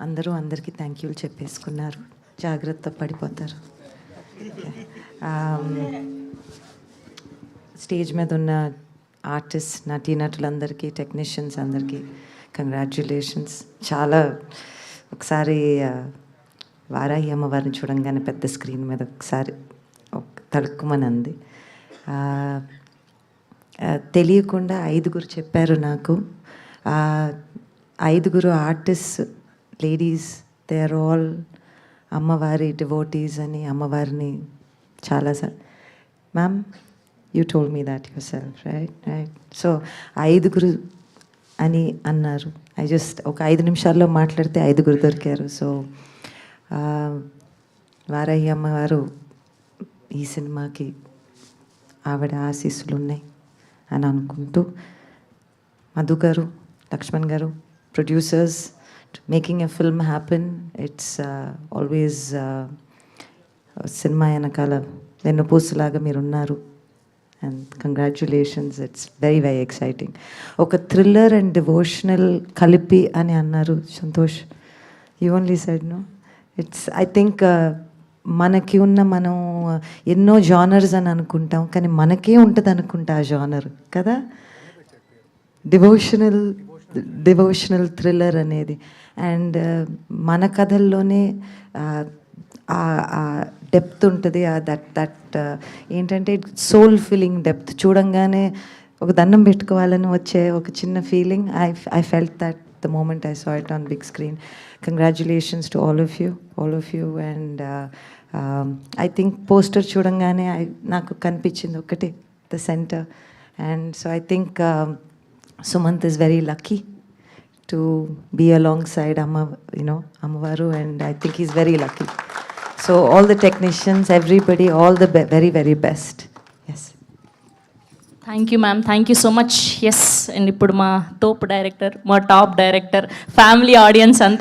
అందరికీ థ్యాంక్ యూలు చెప్పేసుకున్నారు. జాగ్రత్త పడిపోతారు. స్టేజ్ మీద ఉన్న ఆర్టిస్ట్, నటీనటులందరికీ, టెక్నీషియన్స్ అందరికీ కంగ్రాచ్యులేషన్స్. చాలా ఒకసారి వారాహి అమ్మవారిని చూడంగానే పెద్ద స్క్రీన్ మీద ఒకసారి తలుక్కుమని అంది. తెలియకుండా 5 చెప్పారు నాకు. 5 artist ladies, they are all అమ్మవారి డివోటీస్ అని అమ్మవారిని చాలా ma'am you told me that yourself, right. So 5 అని అన్నారు. ఒక 5 నిమిషాల్లో మాట్లాడితే 5 దొరికారు. సో వారాహి అమ్మవారు ఈ సినిమాకి ఆవిడ ఆశీస్సులు ఉన్నాయి అని అనుకుంటూ, Madhu garu, Laxman garu, producers, making a film happen, it's always cinema వెనకాల వెన్నుపూసలాగా మీరున్నారు. And congratulations, it's very very exciting. ఒక థ్రిల్లర్ అండ్ డివోషనల్ కలిపి అని అన్నారు Santosh. You only said no. It's I think మనకి ఉన్న మనం ఎన్నో జానర్స్ అని అనుకుంటాం, కానీ మనకే ఉంటుంది అనుకుంటా ఆ జానర్ కదా, డివోషనల్ థ్రిల్లర్ అనేది. అండ్ మన కథల్లోనే డెప్త్ ఉంటుంది. దట్ ఏంటంటే సోల్ ఫీలింగ్ డెప్త్. చూడంగానే ఒక దండం పెట్టుకోవాలని వచ్చే ఒక చిన్న feeling. I felt that the moment I saw it on big screen. Congratulations to all of you. And I think poster chudangane naku kanipichindi okate, the center. And so I think Sumanth is very lucky to be alongside Ammavaru, and I think he's very lucky. So all the technicians, everybody, all the very very best. Yes. Thank you ma'am, thank you so much. Yes, and ఇప్పుడు మా top director, మా top director, family audience అంతా